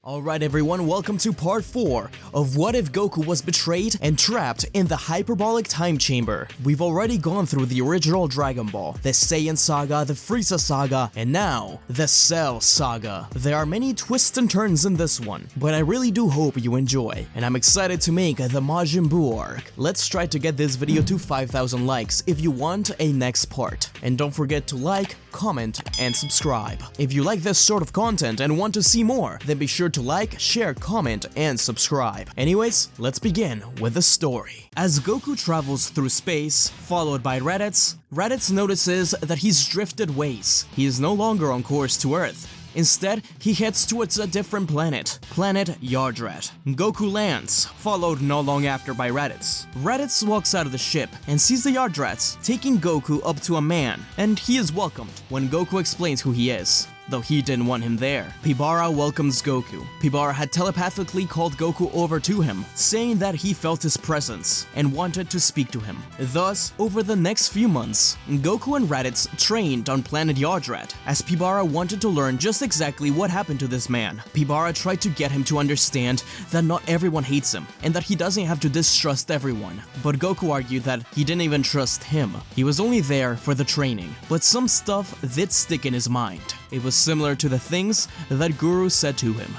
Alright everyone, welcome to part 4 of What If Goku Was Betrayed and Trapped in the Hyperbolic Time Chamber. We've already gone through the original Dragon Ball, the Saiyan Saga, the Frieza Saga, and now, the Cell Saga. There are many twists and turns in this one, but I really do hope you enjoy, and I'm excited to make the Majin Buu arc. Let's try to get this video to 5,000 likes if you want a next part. And don't forget to like, comment, and subscribe. If you like this sort of content and want to see more, then be sure to like, share, comment, and subscribe. Anyways, let's begin with the story. As Goku travels through space, followed by Raditz notices that he's drifted ways. He is no longer on course to Earth. Instead, he heads towards a different planet Yardrat. Goku lands, followed not long after by Raditz. Raditz walks out of the ship and sees the Yardrats taking Goku up to a man, and he is welcomed when Goku explains who he is, though he didn't want him there. Pibara welcomes Goku. Pibara had telepathically called Goku over to him, saying that he felt his presence and wanted to speak to him. Thus, over the next few months, Goku and Raditz trained on planet Yardrat, as Pibara wanted to learn just exactly what happened to this man. Pibara tried to get him to understand that not everyone hates him, and that he doesn't have to distrust everyone. But Goku argued that he didn't even trust him. He was only there for the training. But some stuff did stick in his mind. It was similar to the things that Guru said to him.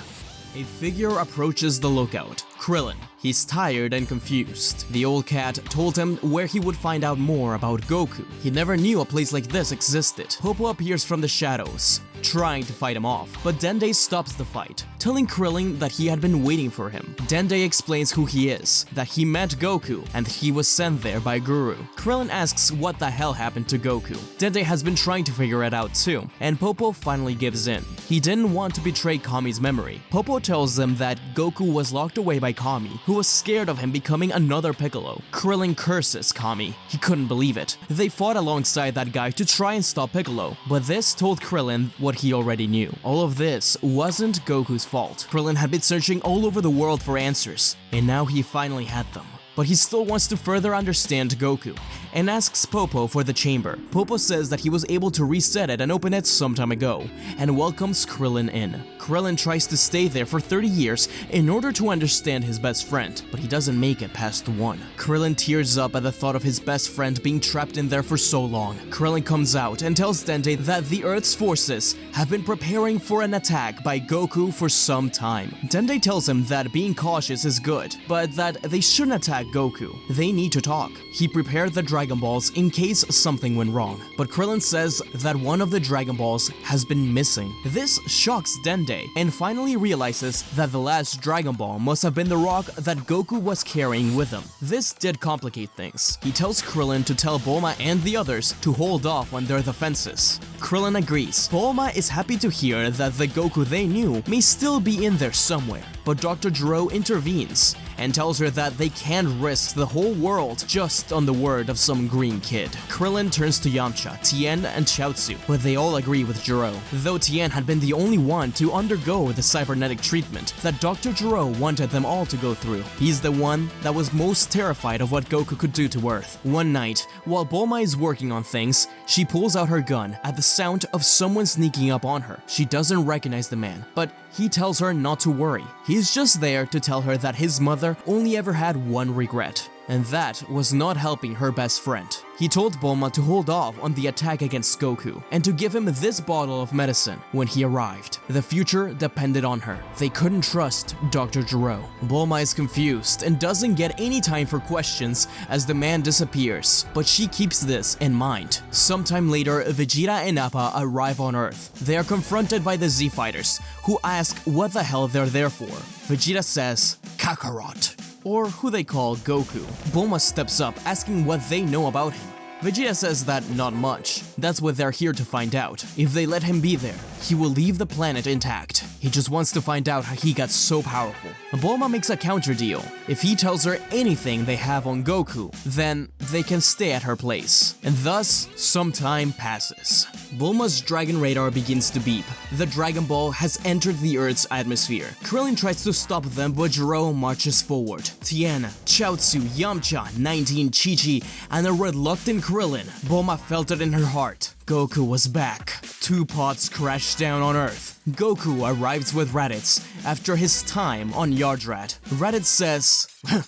A figure approaches the lookout, Krillin. He's tired and confused. The old cat told him where he would find out more about Goku. He never knew a place like this existed. Popo appears from the shadows, trying to fight him off, but Dende stops the fight, telling Krillin that he had been waiting for him. Dende explains who he is, that he met Goku, and he was sent there by Guru. Krillin asks what the hell happened to Goku. Dende has been trying to figure it out too, and Popo finally gives in. He didn't want to betray Kami's memory. Popo tells them that Goku was locked away by Kami, who was scared of him becoming another Piccolo. Krillin curses Kami. He couldn't believe it. They fought alongside that guy to try and stop Piccolo, but this told Krillin what he already knew. All of this wasn't Goku's fault. Krillin had been searching all over the world for answers, and now he finally had them. But he still wants to further understand Goku, and asks Popo for the chamber. Popo says that he was able to reset it and open it some time ago, and welcomes Krillin in. Krillin tries to stay there for 30 years in order to understand his best friend, but he doesn't make it past 1. Krillin tears up at the thought of his best friend being trapped in there for so long. Krillin comes out and tells Dende that the Earth's forces have been preparing for an attack by Goku for some time. Dende tells him that being cautious is good, but that they shouldn't attack Goku. They need to talk. He prepared the Dragon Balls in case something went wrong, but Krillin says that one of the Dragon Balls has been missing. This shocks Dende, and finally realizes that the last Dragon Ball must have been the rock that Goku was carrying with him. This did complicate things. He tells Krillin to tell Bulma and the others to hold off on their defenses. Krillin agrees. Bulma is happy to hear that the Goku they knew may still be in there somewhere, but Dr. Gero intervenes and tells her that they can't risk the whole world just on the word of some green kid. Krillin turns to Yamcha, Tien, and Chaozu, but they all agree with Gero, though Tien had been the only one to undergo the cybernetic treatment that Dr. Gero wanted them all to go through. He's the one that was most terrified of what Goku could do to Earth. One night, while Bulma is working on things, she pulls out her gun at the sound of someone sneaking up on her. She doesn't recognize the man, but he tells her not to worry. He's just there to tell her that his mother only ever had one regret, and that was not helping her best friend. He told Bulma to hold off on the attack against Goku, and to give him this bottle of medicine when he arrived. The future depended on her. They couldn't trust Dr. Gero. Bulma is confused and doesn't get any time for questions as the man disappears, but she keeps this in mind. Sometime later, Vegeta and Appa arrive on Earth. They are confronted by the Z-Fighters, who ask what the hell they're there for. Vegeta says, Kakarot, or who they call Goku. Bulma steps up, asking what they know about him. Vegeta says that not much. That's what they're here to find out. If they let him be there, he will leave the planet intact. He just wants to find out how he got so powerful. Bulma makes a counter deal. If he tells her anything they have on Goku, then they can stay at her place. And thus, some time passes. Bulma's dragon radar begins to beep. The Dragon Ball has entered the Earth's atmosphere. Krillin tries to stop them, but Gero marches forward. Tien, Chaozu, Yamcha, 19, Chi-Chi, and a reluctant Krillin. Bulma felt it in her heart. Goku was back. Two pods crash down on Earth. Goku arrives with Raditz after his time on Yardrat. Raditz says,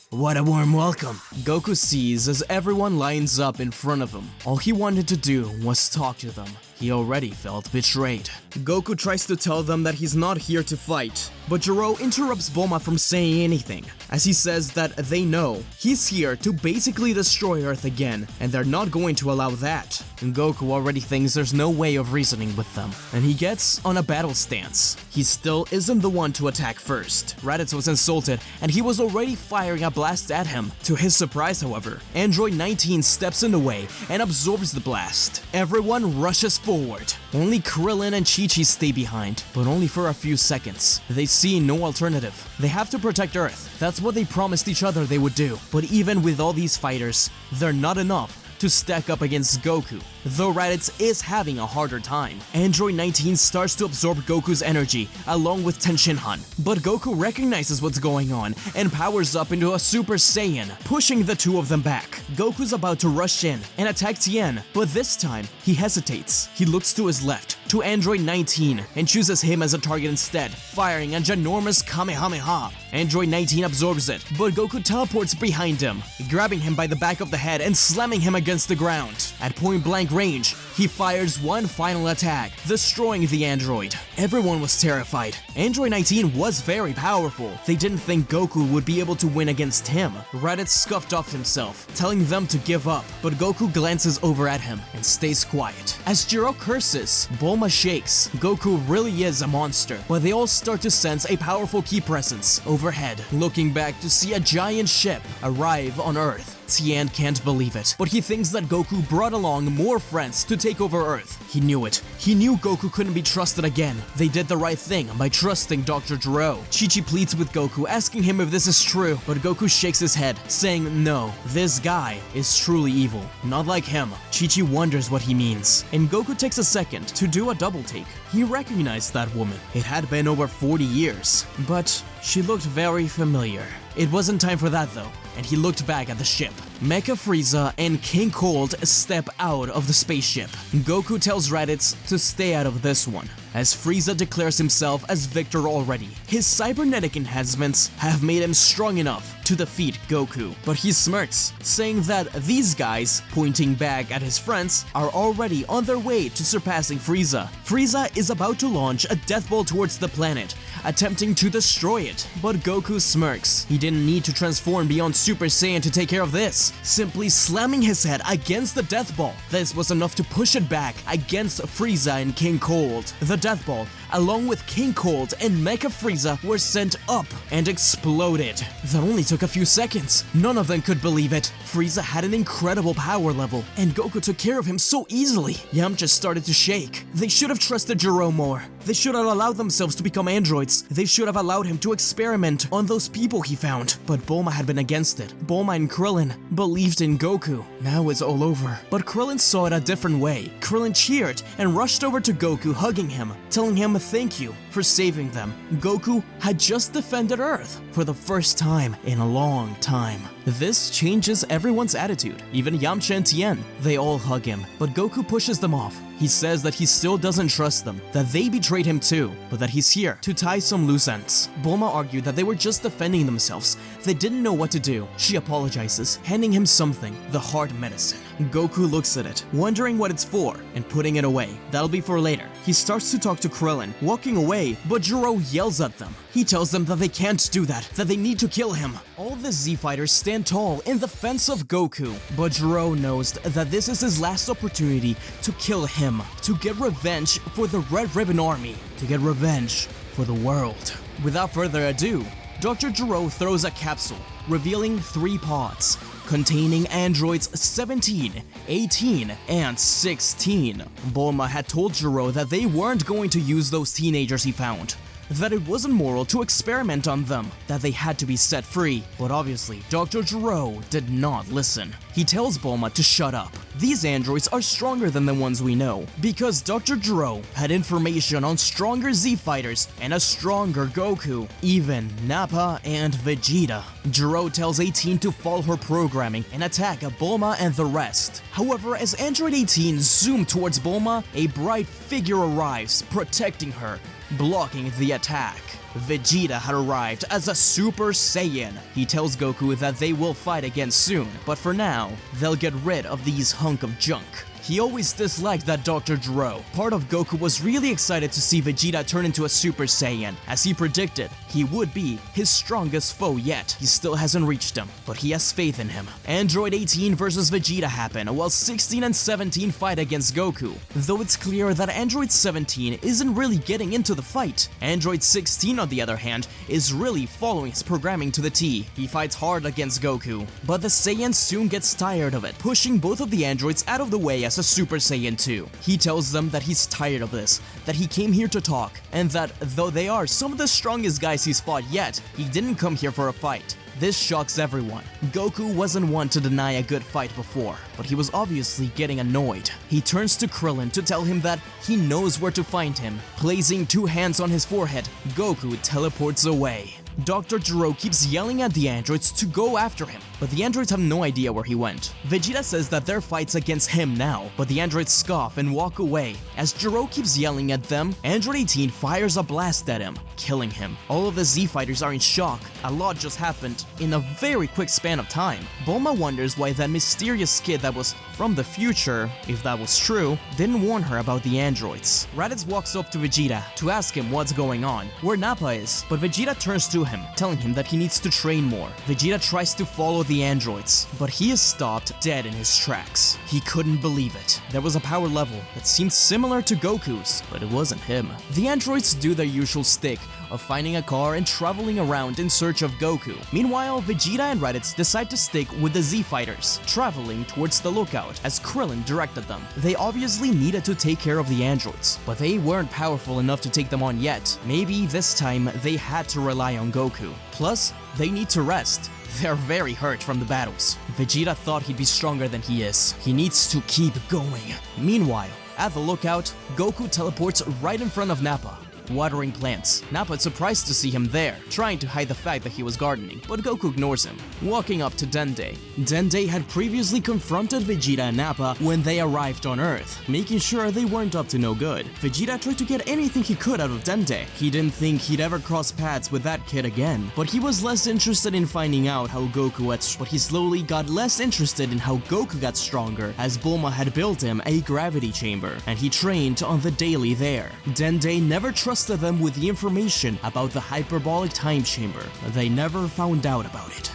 "What a warm welcome." Goku sees as everyone lines up in front of him. All he wanted to do was talk to them. He already felt betrayed. Goku tries to tell them that he's not here to fight, but Gero interrupts Bulma from saying anything, as he says that they know he's here to basically destroy Earth again, and they're not going to allow that. And Goku already thinks there's no way of reasoning with them, and he gets on a battle stance. He still isn't the one to attack first. Raditz was insulted, and he was already firing a blast at him. To his surprise, however, Android 19 steps in the way and absorbs the blast. Everyone rushes forward. Only Krillin and Chi-Chi stay behind, but only for a few seconds. They see no alternative. They have to protect Earth. That's what they promised each other they would do. But even with all these fighters, they're not enough to stack up against Goku, though Raditz is having a harder time. Android 19 starts to absorb Goku's energy, along with Tenshinhan, but Goku recognizes what's going on and powers up into a Super Saiyan, pushing the two of them back. Goku's about to rush in and attack Tien, but this time, he hesitates. He looks to his left, to Android 19, and chooses him as a target instead, firing a ginormous Kamehameha. Android 19 absorbs it, but Goku teleports behind him, grabbing him by the back of the head and slamming him against the ground. At point-blank range, he fires one final attack, destroying the android. Everyone was terrified. Android 19 was very powerful. They didn't think Goku would be able to win against him. Raditz scuffed off himself, telling them to give up, but Goku glances over at him and stays quiet. As Gero curses, Bulma shakes. Goku really is a monster, but they all start to sense a powerful key presence overhead. Looking back to see a giant ship arrive on Earth, Tien can't believe it, but he thinks that Goku brought along more friends to take over Earth. He knew it. He knew Goku couldn't be trusted again. They did the right thing by trusting Dr. Gero. Chi-Chi pleads with Goku, asking him if this is true, but Goku shakes his head, saying no, this guy is truly evil. Not like him. Chi-Chi wonders what he means, and Goku takes a second to do a double take. He recognized that woman. It had been over 40 years, but she looked very familiar. It wasn't time for that though, and he looked back at the ship. Mecha Frieza and King Cold step out of the spaceship. Goku tells Raditz to stay out of this one, as Frieza declares himself as victor already. His cybernetic enhancements have made him strong enough to defeat Goku, but he smirks, saying that these guys, pointing back at his friends, are already on their way to surpassing Frieza. Frieza is about to launch a death ball towards the planet, attempting to destroy it, but Goku smirks. He didn't need to transform beyond Super Saiyan to take care of this, simply slamming his head against the death ball. This was enough to push it back against Frieza and King Cold. The death ball, along with King Cold and Mecha Frieza, were sent up and exploded. That only took a few seconds. None of them could believe it. Frieza had an incredible power level, and Goku took care of him so easily. Yamcha started to shake. They should have trusted Gero more. They should have allowed themselves to become androids. They should have allowed him to experiment on those people he found. But Bulma had been against it. Bulma and Krillin believed in Goku. Now it's all over. But Krillin saw it a different way. Krillin cheered and rushed over to Goku, hugging him, telling him thank you for saving them. Goku had just defended Earth for the first time in a long time. This changes everyone's attitude, even Yamcha and Tien. They all hug him, but Goku pushes them off. He says that he still doesn't trust them, that they betrayed him too, but that he's here to tie some loose ends. Bulma argued that they were just defending themselves. They didn't know what to do. She apologizes, handing him something, the heart medicine. Goku looks at it, wondering what it's for, and putting it away. That'll be for later. He starts to talk to Krillin, walking away, but Gero yells at them. He tells them that they can't do that they need to kill him. All the Z-Fighters stand tall in defense of Goku, but Gero knows that this is his last opportunity to kill him, to get revenge for the Red Ribbon Army, to get revenge for the world. Without further ado, Dr. Gero throws a capsule, revealing 3 pods, containing androids 17, 18, and 16. Bulma had told Gero that they weren't going to use those teenagers he found. that it wasn't moral to experiment on them, that they had to be set free. But obviously, Dr. Gero did not listen. He tells Bulma to shut up. These androids are stronger than the ones we know, because Dr. Gero had information on stronger Z fighters and a stronger Goku, even Nappa and Vegeta. Gero tells 18 to follow her programming and attack Bulma and the rest. However, as Android 18 zoomed towards Bulma, a bright figure arrives, protecting her, blocking the attack. Vegeta had arrived as a Super Saiyan. He tells Goku that they will fight again soon, but for now, they'll get rid of these hunk of junk. He always disliked that Dr. Gero. Part of Goku was really excited to see Vegeta turn into a Super Saiyan. As he predicted, he would be his strongest foe yet. He still hasn't reached him, but he has faith in him. Android 18 versus Vegeta happen, while 16 and 17 fight against Goku. Though it's clear that Android 17 isn't really getting into the fight. Android 16, on the other hand, is really following his programming to the T. He fights hard against Goku, but the Saiyan soon gets tired of it, pushing both of the androids out of the way as a Super Saiyan 2. He tells them that he's tired of this, that he came here to talk, and that though they are some of the strongest guys he's fought yet, he didn't come here for a fight. This shocks everyone. Goku wasn't one to deny a good fight before, but he was obviously getting annoyed. He turns to Krillin to tell him that he knows where to find him. Placing 2 hands on his forehead, Goku teleports away. Dr. Gero keeps yelling at the androids to go after him, but the androids have no idea where he went. Vegeta says that their fight's against him now, but the androids scoff and walk away. As Gero keeps yelling at them, Android 18 fires a blast at him, killing him. All of the Z fighters are in shock. A lot just happened in a very quick span of time. Bulma wonders why that mysterious kid that was from the future, if that was true, didn't warn her about the androids. Raditz walks up to Vegeta to ask him what's going on, where Nappa is, but Vegeta turns to him, telling him that he needs to train more. Vegeta tries to follow the androids, but he is stopped dead in his tracks. He couldn't believe it. There was a power level that seemed similar to Goku's, but it wasn't him. The androids do their usual stick of finding a car and traveling around in search of Goku. Meanwhile, Vegeta and Raditz decide to stick with the Z fighters, traveling towards the lookout as Krillin directed them. They obviously needed to take care of the androids, but they weren't powerful enough to take them on yet. Maybe this time they had to rely on Goku. Plus, they need to rest. They're very hurt from the battles. Vegeta thought he'd be stronger than he is. He needs to keep going. Meanwhile, at the lookout, Goku teleports right in front of Nappa, watering plants. Nappa is surprised to see him there, trying to hide the fact that he was gardening, but Goku ignores him. Walking up to Dende. Dende had previously confronted Vegeta and Nappa when they arrived on Earth, making sure they weren't up to no good. Vegeta tried to get anything he could out of Dende. He didn't think he'd ever cross paths with that kid again, but he was less interested in finding out how Goku but he slowly got less interested in how Goku got stronger, as Bulma had built him a gravity chamber, and he trained on the daily there. Dende never trusted them with the information about the hyperbolic time chamber. They never found out about it.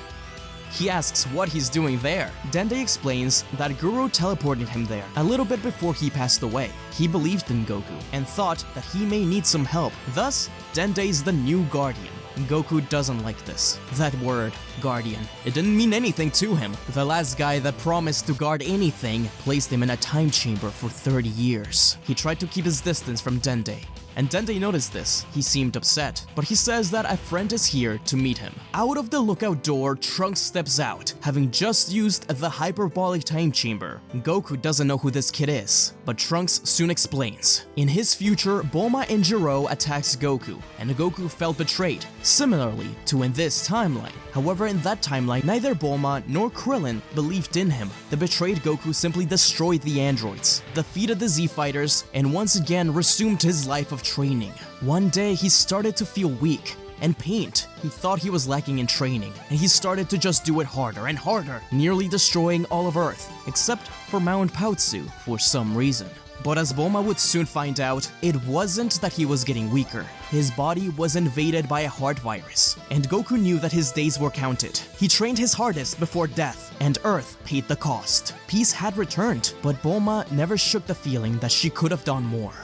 He asks what he's doing there. Dende explains that Gero teleported him there a little bit before he passed away. He believed in Goku and thought that he may need some help. Thus, Dende's the new guardian. Goku doesn't like this. That word, guardian, it didn't mean anything to him. The last guy that promised to guard anything placed him in a time chamber for 30 years. He tried to keep his distance from Dende, and Dende noticed this. He seemed upset, but he says that a friend is here to meet him. Out of the lookout door, Trunks steps out, having just used the hyperbolic time chamber. Goku doesn't know who this kid is, but Trunks soon explains. In his future, Bulma and Gero attacks Goku, and Goku felt betrayed, similarly to in this timeline. However, in that timeline, neither Bulma nor Krillin believed in him. The betrayed Goku simply destroyed the androids, defeated the Z fighters, and once again resumed his life of training. One day, he started to feel weak and pained. He thought he was lacking in training, and he started to just do it harder and harder, nearly destroying all of Earth, except for Mount Pautsu for some reason. But as Bulma would soon find out, it wasn't that he was getting weaker. His body was invaded by a heart virus, and Goku knew that his days were counted. He trained his hardest before death, and Earth paid the cost. Peace had returned, but Bulma never shook the feeling that she could have done more.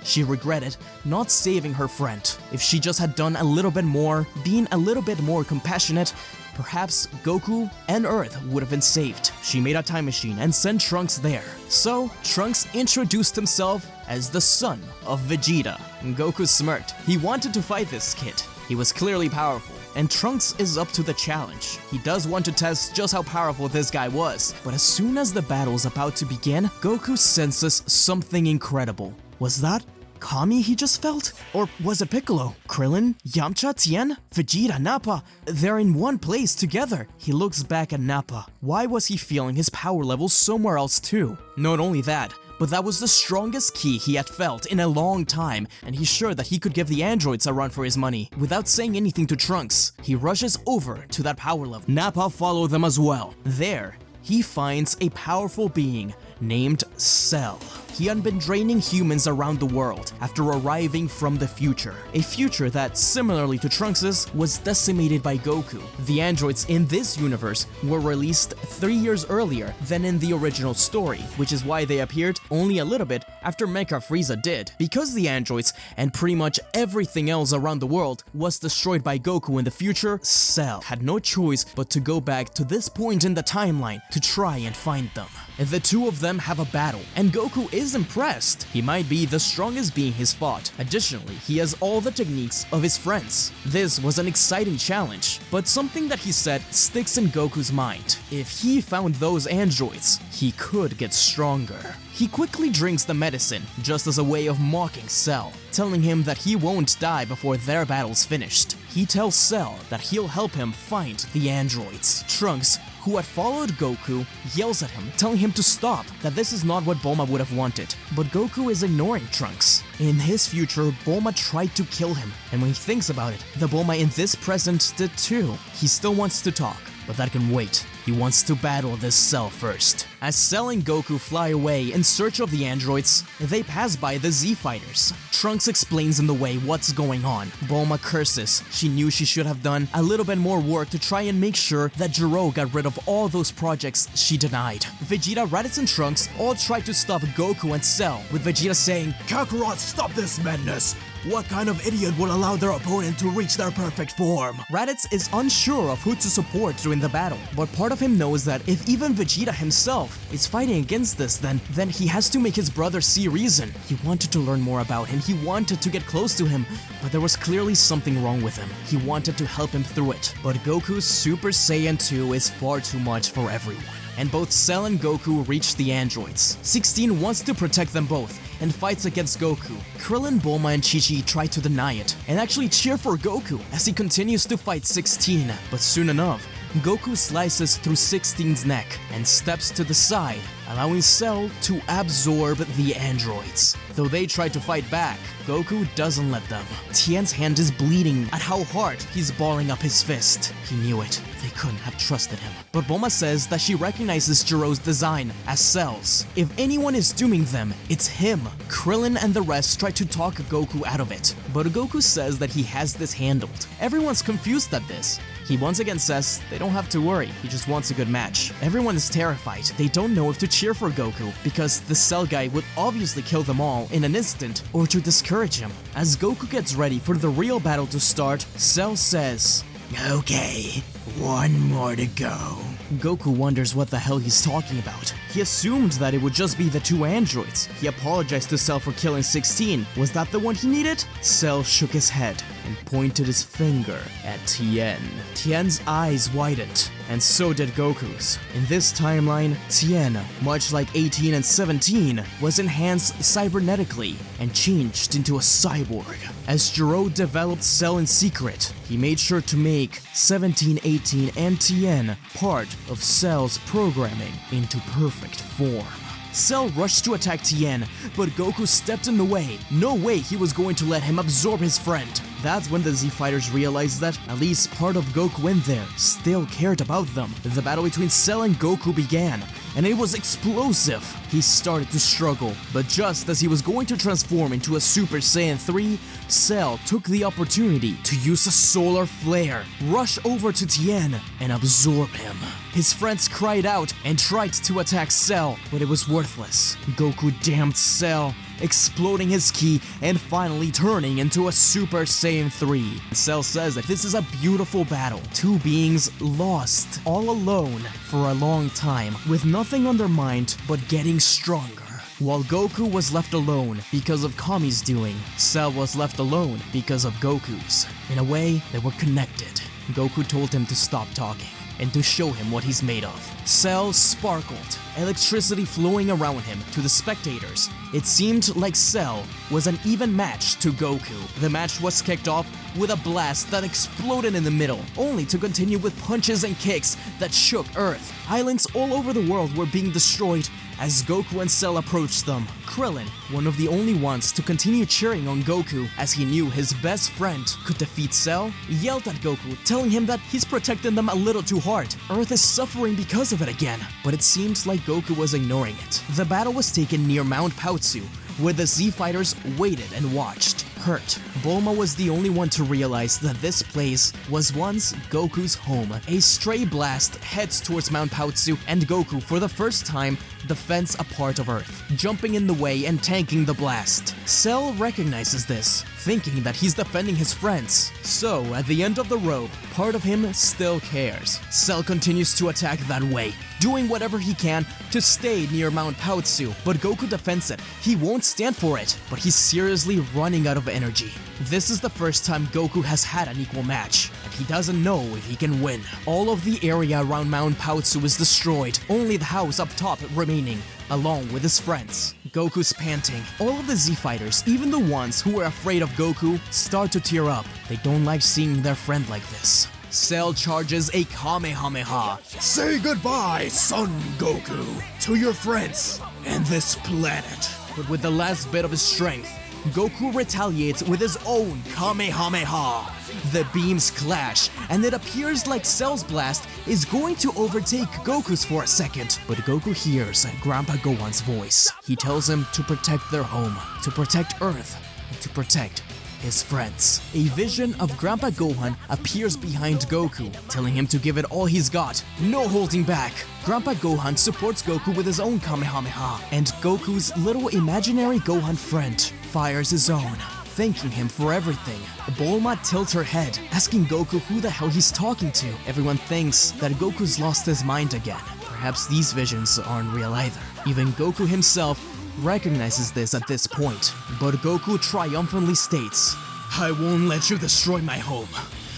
She regretted not saving her friend. If she just had done a little bit more, been a little bit more compassionate, perhaps Goku and Earth would have been saved. She made a time machine and sent Trunks there. So, Trunks introduced himself as the son of Vegeta. Goku smirked. He wanted to fight this kid. He was clearly powerful, and Trunks is up to the challenge. He does want to test just how powerful this guy was, but as soon as the battle's about to begin, Goku senses something incredible. Was that Kami he just felt? Or was it Piccolo? Krillin? Yamcha? Tien? Vegeta? Nappa? They're in one place together. He looks back at Nappa. Why was he feeling his power level somewhere else too? Not only that, but that was the strongest ki he had felt in a long time, and he's sure that he could give the androids a run for his money. Without saying anything to Trunks, he rushes over to that power level. Nappa followed them as well. There, he finds a powerful being named Cell. He had been draining humans around the world after arriving from the future. A future that, similarly to Trunks's, was decimated by Goku. The androids in this universe were released 3 years earlier than in the original story, which is why they appeared only a little bit after Mecha Frieza did. Because the androids and pretty much everything else around the world was destroyed by Goku in the future, Cell had no choice but to go back to this point in the timeline to try and find them. The two of them have a battle, and Goku is impressed. He might be the strongest being he's fought. Additionally, he has all the techniques of his friends. This was an exciting challenge, but something that he said sticks in Goku's mind. If he found those androids, he could get stronger. He quickly drinks the medicine, just as a way of mocking Cell, telling him that he won't die before their battle's finished. He tells Cell that he'll help him find the androids. Trunks, who had followed Goku, yells at him, telling him to stop, that this is not what Bulma would have wanted. But Goku is ignoring Trunks. In his future, Bulma tried to kill him, and when he thinks about it, the Bulma in this present did too. He still wants to talk, but that can wait. He wants to battle this Cell first. As Cell and Goku fly away in search of the androids, they pass by the Z-Fighters. Trunks explains in the way what's going on. Bulma curses. She knew she should have done a little bit more work to try and make sure that Gero got rid of all those projects she denied. Vegeta, Raditz, and Trunks all try to stop Goku and Cell, with Vegeta saying, "Kakarot, stop this madness! What kind of idiot would allow their opponent to reach their perfect form?" Raditz is unsure of who to support during the battle, but part of him knows that if even Vegeta himself is fighting against this, then he has to make his brother see reason. He wanted to learn more about him, he wanted to get close to him, but there was clearly something wrong with him. He wanted to help him through it. But Goku's Super Saiyan 2 is far too much for everyone, and both Cell and Goku reach the androids. 16 wants to protect them both and fights against Goku. Krillin, Bulma, and Chi-Chi try to deny it and actually cheer for Goku as he continues to fight 16. But soon enough, Goku slices through 16's neck and steps to the side, allowing Cell to absorb the androids. Though they try to fight back, Goku doesn't let them. Tien's hand is bleeding at how hard he's balling up his fist. He knew it. They couldn't have trusted him. But Bulma says that she recognizes Gero's design as Cell's. If anyone is dooming them, it's him. Krillin and the rest try to talk Goku out of it, but Goku says that he has this handled. Everyone's confused at this. He once again says they don't have to worry, he just wants a good match. Everyone is terrified. They don't know if to cheer for Goku, because the Cell guy would obviously kill them all in an instant, or to discourage him. As Goku gets ready for the real battle to start, Cell says, "Okay, one more to go." Goku wonders what the hell he's talking about. He assumed that it would just be the two androids. He apologized to Cell for killing 16. Was that the one he needed? Cell shook his head and pointed his finger at Tien. Tien's eyes widened, and so did Goku's. In this timeline, Tien, much like 18 and 17, was enhanced cybernetically and changed into a cyborg. As Gero developed Cell in secret, he made sure to make 17, 18, and Tien part of Cell's programming into perfect form. Cell rushed to attack Tien, but Goku stepped in the way. No way he was going to let him absorb his friend. That's when the Z-Fighters realized that at least part of Goku in there still cared about them. The battle between Cell and Goku began, and it was explosive. He started to struggle, but just as he was going to transform into a Super Saiyan 3, Cell took the opportunity to use a solar flare, rush over to Tien, and absorb him. His friends cried out and tried to attack Cell, but it was worthless. Goku damned Cell, exploding his ki and finally turning into a Super Saiyan 3. Cell says that this is a beautiful battle. Two beings lost all alone for a long time, with nothing on their mind but getting stronger. While Goku was left alone because of Kami's doing, Cell was left alone because of Goku's. In a way, they were connected. Goku told him to stop talking and to show him what he's made of. Cell sparkled, electricity flowing around him. To the spectators, it seemed like Cell was an even match to Goku. The match was kicked off with a blast that exploded in the middle, only to continue with punches and kicks that shook Earth. Islands all over the world were being destroyed as Goku and Cell approached them. Krillin, one of the only ones to continue cheering on Goku as he knew his best friend could defeat Cell, yelled at Goku, telling him that he's protecting them a little too hard. Earth is suffering because of it again, but it seems like Goku was ignoring it. The battle was taken near Mount Paozu, where the Z fighters waited and watched. Hurt, Bulma was the only one to realize that this place was once Goku's home. A stray blast heads towards Mount Paozu, and Goku, for the first time, defends a part of Earth, jumping in the way and tanking the blast. Cell recognizes this, thinking that he's defending his friends. So, at the end of the rope, part of him still cares. Cell continues to attack that way, doing whatever he can to stay near Mount Paozu, but Goku defends it. He won't stand for it, but he's seriously running out of energy. This is the first time Goku has had an equal match, and he doesn't know if he can win. All of the area around Mount Paozu is destroyed, only the house up top remaining, along with his friends. Goku's panting. All of the Z fighters, even the ones who were afraid of Goku, start to tear up. They don't like seeing their friend like this. Cell charges a Kamehameha. Say goodbye, Son Goku, to your friends and this planet. But with the last bit of his strength, Goku retaliates with his own Kamehameha. The beams clash, and it appears like Cell's blast is going to overtake Goku's for a second. But Goku hears Grandpa Gohan's voice. He tells him to protect their home, to protect Earth, and to protect his friends. A vision of Grandpa Gohan appears behind Goku, telling him to give it all he's got, no holding back. Grandpa Gohan supports Goku with his own Kamehameha, and Goku's little imaginary Gohan friend fires his own, thanking him for everything. Bulma tilts her head, asking Goku who the hell he's talking to. Everyone thinks that Goku's lost his mind again. Perhaps these visions aren't real either. Even Goku himself recognizes this at this point, but Goku triumphantly states, "I won't let you destroy my home.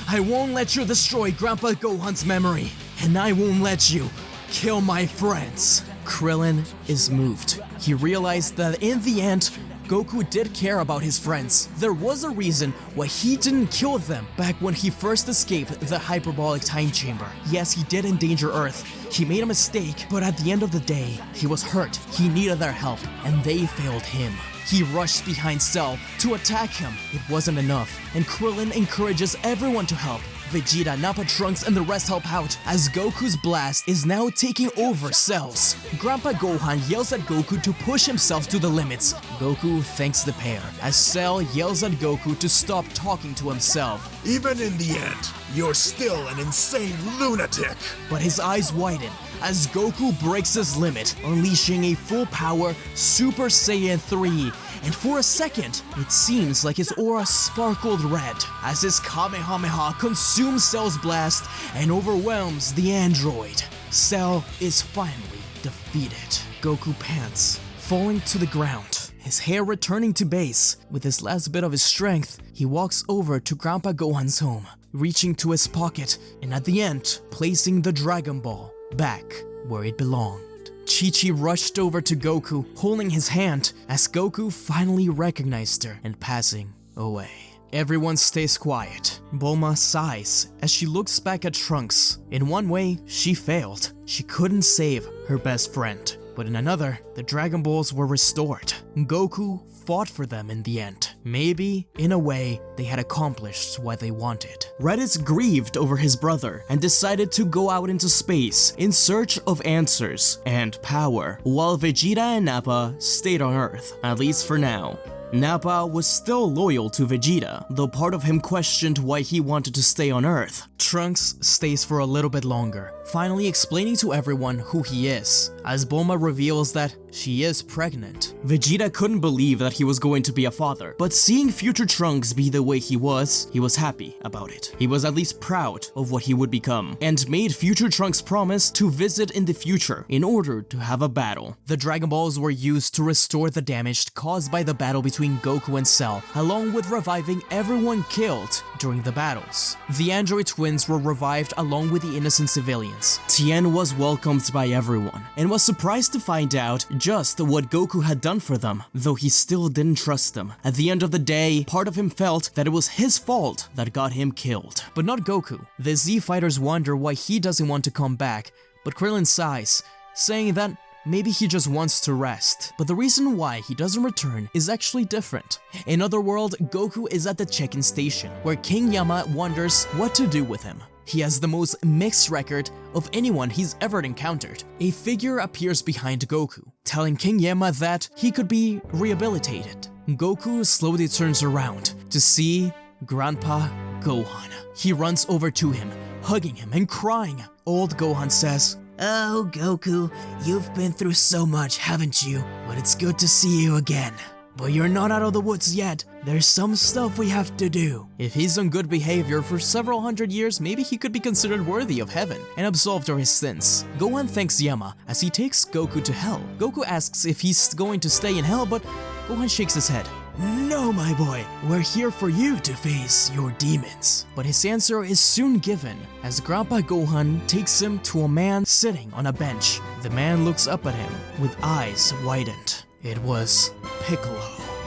I won't let you destroy Grandpa Gohan's memory, and I won't let you kill my friends." Krillin is moved. He realized that in the end, Goku did care about his friends. There was a reason why he didn't kill them back when he first escaped the hyperbolic time chamber. Yes, he did endanger Earth. He made a mistake, but at the end of the day, he was hurt. He needed their help, and they failed him. He rushed behind Cell to attack him. It wasn't enough, and Krillin encourages everyone to help. Vegeta, Nappa Trunks, and the rest help out, as Goku's blast is now taking over Cell's. Grandpa Gohan yells at Goku to push himself to the limits. Goku thanks the pair, as Cell yells at Goku to stop talking to himself. Even in the end, you're still an insane lunatic. But his eyes widen as Goku breaks his limit, unleashing a full-power Super Saiyan 3. And for a second, it seems like his aura sparkled red, as his Kamehameha consumes Cell's blast and overwhelms the android. Cell is finally defeated. Goku pants, falling to the ground, his hair returning to base. With his last bit of his strength, he walks over to Grandpa Gohan's home, reaching to his pocket, and at the end, placing the Dragon Ball back where it belonged. Chi-Chi rushed over to Goku, holding his hand, as Goku finally recognized her and passing away. Everyone stays quiet. Bulma sighs as she looks back at Trunks. In one way, she failed. She couldn't save her best friend. but in another, the Dragon Balls were restored. Goku fought for them in the end. Maybe, in a way, they had accomplished what they wanted. Raditz grieved over his brother and decided to go out into space in search of answers and power, while Vegeta and Nappa stayed on Earth, at least for now. Nappa was still loyal to Vegeta, though part of him questioned why he wanted to stay on Earth. Trunks stays for a little bit longer, finally explaining to everyone who he is, as Bulma reveals that she is pregnant. Vegeta couldn't believe that he was going to be a father, but seeing future Trunks be the way he was happy about it. He was at least proud of what he would become, and made future Trunks promise to visit in the future in order to have a battle. The Dragon Balls were used to restore the damage caused by the battle between Goku and Cell, along with reviving everyone killed during the battles. The android twins were revived along with the innocent civilians. Tien was welcomed by everyone, and was surprised to find out just what Goku had done for them, though he still didn't trust them. At the end of the day, part of him felt that it was his fault that got him killed. But not Goku. The Z fighters wonder why he doesn't want to come back, but Krillin sighs, saying that maybe he just wants to rest. But the reason why he doesn't return is actually different. In Otherworld, Goku is at the check-in station, where King Yama wonders what to do with him. He has the most mixed record of anyone he's ever encountered. A figure appears behind Goku, telling King Yama that he could be rehabilitated. Goku slowly turns around to see Grandpa Gohan. He runs over to him, hugging him and crying. Old Gohan says, "Oh, Goku, you've been through so much, haven't you? But it's good to see you again. But you're not out of the woods yet. There's some stuff we have to do." If he's on good behavior for several hundred years, maybe he could be considered worthy of heaven and absolved of his sins. Gohan thanks Yama as he takes Goku to hell. Goku asks if he's going to stay in hell, but Gohan shakes his head. "No, my boy, we're here for you to face your demons." But his answer is soon given as Grandpa Gohan takes him to a man sitting on a bench. The man looks up at him with eyes widened. It was Piccolo.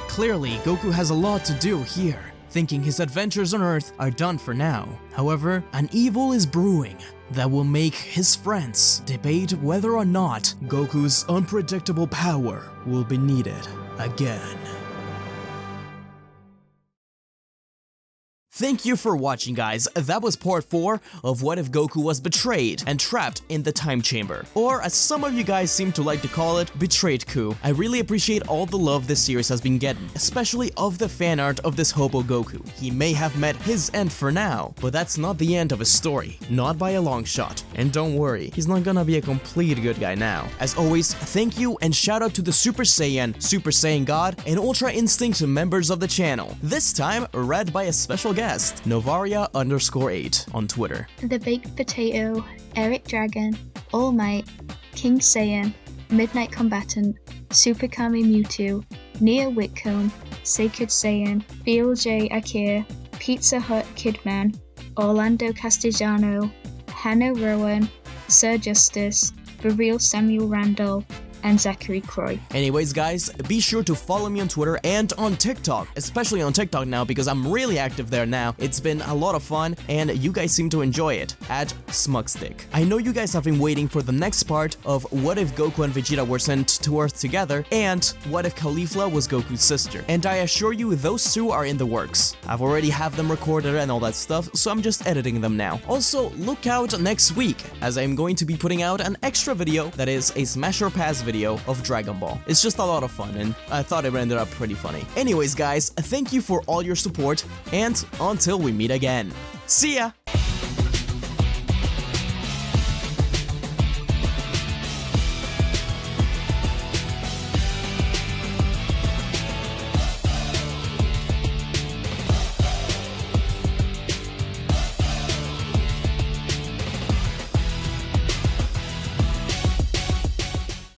Clearly, Goku has a lot to do here, thinking his adventures on Earth are done for now. However, an evil is brewing that will make his friends debate whether or not Goku's unpredictable power will be needed again. Thank you for watching, guys. That was part 4 of What If Goku Was Betrayed and Trapped in the Time Chamber, or as some of you guys seem to like to call it, Betrayed Ku. I really appreciate all the love this series has been getting, especially of the fan art of this hobo Goku. He may have met his end for now, but that's not the end of his story, not by a long shot. And don't worry, he's not gonna be a complete good guy now. As always, thank you and shout out to the Super Saiyan God, and Ultra Instinct members of the channel. This time, read by a special guest, Novaria_8 on Twitter. The Baked Potato, Eric Dragon, All Might, King Saiyan, Midnight Combatant, Super Kami Mewtwo, Nia Whitcomb, Sacred Saiyan, Beal J. Akir, Pizza Hut Kidman, Orlando Castellano, Hannah Rowan, Sir Justice, The Real Samuel Randall, and Zachary Croy. Anyways, guys, be sure to follow me on Twitter and on TikTok, especially on TikTok now because I'm really active there now. It's been a lot of fun and you guys seem to enjoy it, at SmugStick. I know you guys have been waiting for the next part of What If Goku and Vegeta were sent to Earth together, and What If Caulifla was Goku's sister, and I assure you those two are in the works. I've already have them recorded and all that stuff, so I'm just editing them now. Also, look out next week as I'm going to be putting out an extra video that is a Smash or Pass video of Dragon Ball. It's just a lot of fun and I thought it ended up pretty funny. Anyways, guys, thank you for all your support and until we meet again. See ya!